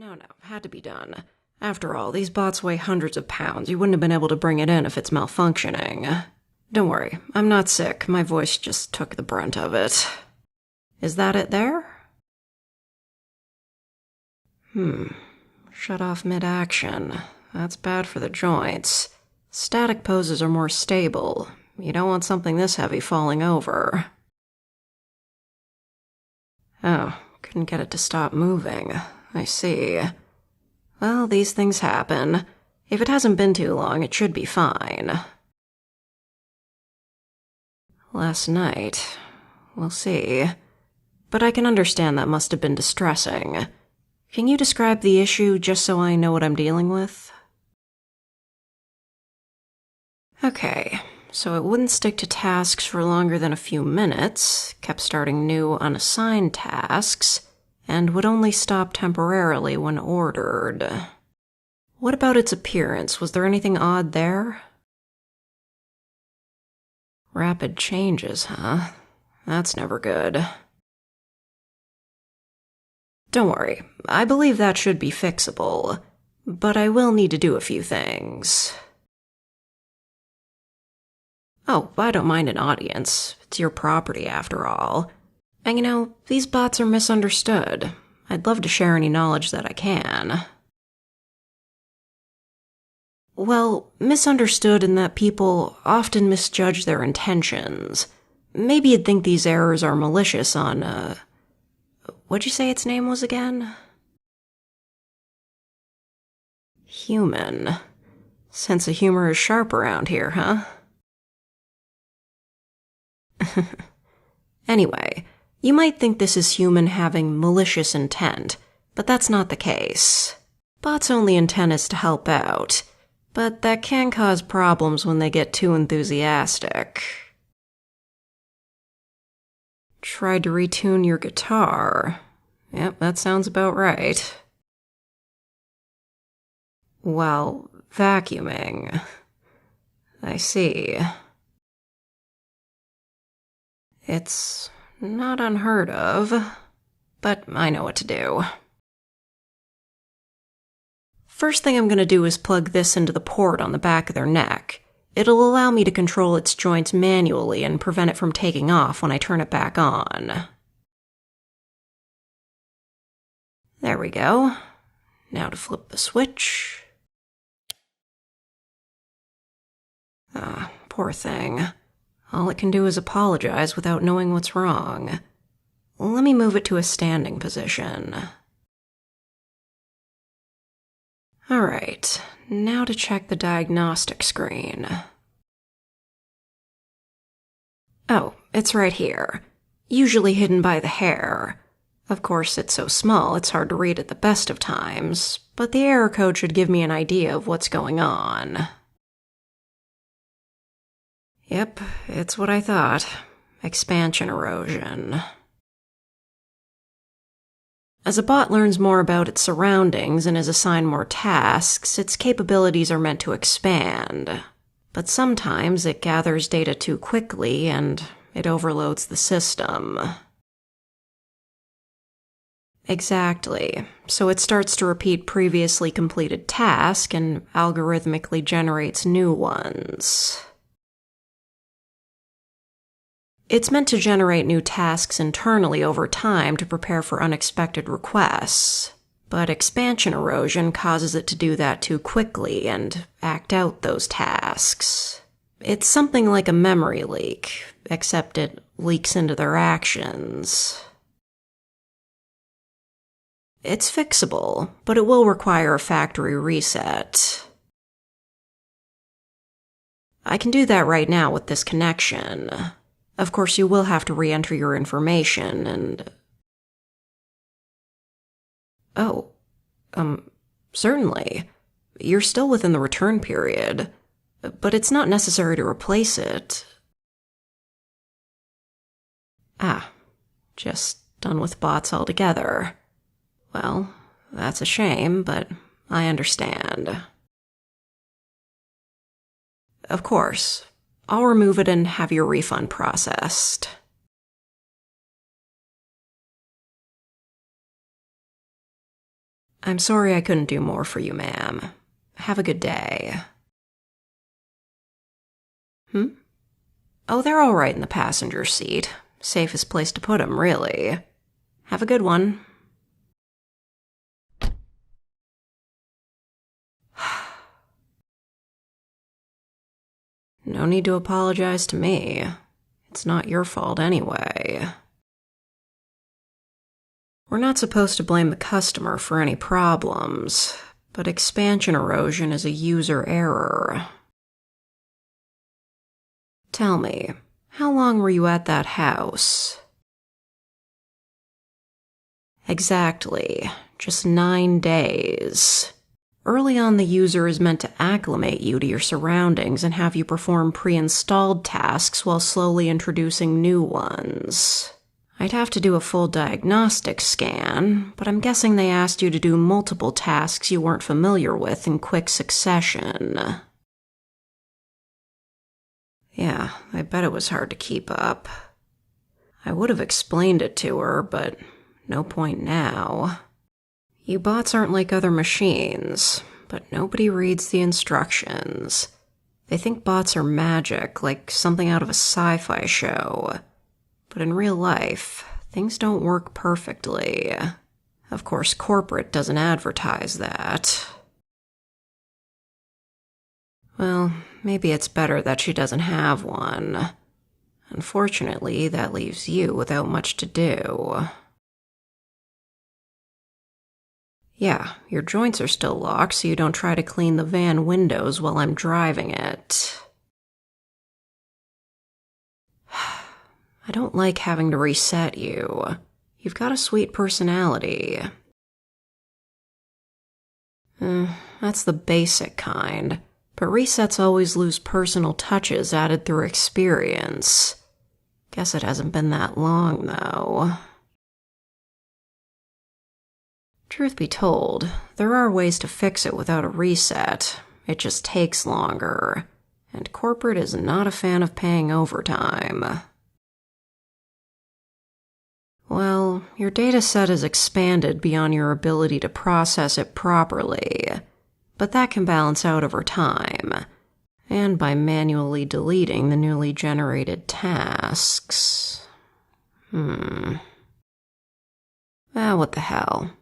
No, had to be done. After all, these bots weigh hundreds of pounds. You wouldn't have been able to bring it in if it's malfunctioning. Don't worry, I'm not sick. My voice just took the brunt of it. Is that it there? Shut off mid-action. That's bad for the joints. Static poses are more stable. You don't want something this heavy falling over. Oh, couldn't get it to stop moving. I see. Well, these things happen. If it hasn't been too long, it should be fine. Last night. We'll see. But I can understand that must have been distressing. Can you describe the issue just so I know what I'm dealing with? Okay, so it wouldn't stick to tasks for longer than a few minutes, kept starting new unassigned tasks, and would only stop temporarily when ordered. What about its appearance? Was there anything odd there? Rapid changes, huh? That's never good. Don't worry, I believe that should be fixable, but I will need to do a few things. Oh, I don't mind an audience. It's your property, after all. And you know, these bots are misunderstood. I'd love to share any knowledge that I can. Well, misunderstood in that people often misjudge their intentions. Maybe you'd think these errors are malicious on, what'd you say its name was again? Human. Sense of humor is sharp around here, huh? Anyway, you might think this is human having malicious intent, but that's not the case. Bots' only intent is to help out, but that can cause problems when they get too enthusiastic. Tried to retune your guitar. Yep, that sounds about right. Well, vacuuming. I see. It's not unheard of, but I know what to do. First thing I'm going to do is plug this into the port on the back of their neck. It'll allow me to control its joints manually and prevent it from taking off when I turn it back on. There we go. Now to flip the switch. Ah, poor thing. All it can do is apologize without knowing what's wrong. Let me move it to a standing position. Alright, now to check the diagnostic screen. Oh, it's right here. Usually hidden by the hair. Of course, it's so small it's hard to read at the best of times, but the error code should give me an idea of what's going on. Yep, it's what I thought. Expansion erosion. As a bot learns more about its surroundings and is assigned more tasks, its capabilities are meant to expand. But sometimes it gathers data too quickly and it overloads the system. Exactly. So it starts to repeat previously completed tasks and algorithmically generates new ones. It's meant to generate new tasks internally over time to prepare for unexpected requests, but expansion erosion causes it to do that too quickly and act out those tasks. It's something like a memory leak, except it leaks into their actions. It's fixable, but it will require a factory reset. I can do that right now with this connection. Of course, you will have to re-enter your information and... Oh, certainly. You're still within the return period, but it's not necessary to replace it. Ah, just done with bots altogether. Well, that's a shame, but I understand. Of course. I'll remove it and have your refund processed. I'm sorry I couldn't do more for you, ma'am. Have a good day. Oh, they're all right in the passenger seat. Safest place to put 'em, really. Have a good one. No need to apologize to me. It's not your fault anyway. We're not supposed to blame the customer for any problems, but expansion erosion is a user error. Tell me, how long were you at that house? Exactly, just 9 days. Early on, the user is meant to acclimate you to your surroundings and have you perform pre-installed tasks while slowly introducing new ones. I'd have to do a full diagnostic scan, but I'm guessing they asked you to do multiple tasks you weren't familiar with in quick succession. Yeah, I bet it was hard to keep up. I would have explained it to her, but no point now. You bots aren't like other machines, but nobody reads the instructions. They think bots are magic, like something out of a sci-fi show. But in real life, things don't work perfectly. Of course, corporate doesn't advertise that. Well, maybe it's better that she doesn't have one. Unfortunately, that leaves you without much to do. Yeah, your joints are still locked, so you don't try to clean the van windows while I'm driving it. I don't like having to reset you. You've got a sweet personality. That's the basic kind, but resets always lose personal touches added through experience. Guess it hasn't been that long, though. Truth be told, there are ways to fix it without a reset. It just takes longer, and corporate is not a fan of paying overtime. Well, your data set is expanded beyond your ability to process it properly, but that can balance out over time, and by manually deleting the newly generated tasks. What the hell?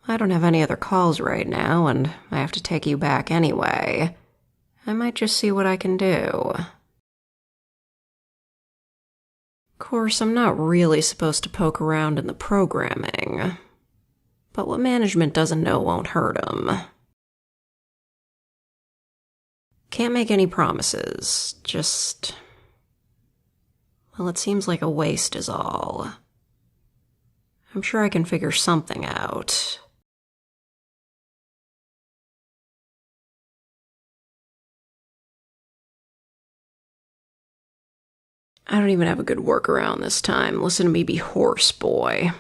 I don't have any other calls right now, and I have to take you back anyway. I might just see what I can do. Of course, I'm not really supposed to poke around in the programming, but what management doesn't know won't hurt them. Can't make any promises, just... well, it seems like a waste is all. I'm sure I can figure something out. I don't even have a good workaround this time. Listen to me be hoarse, boy.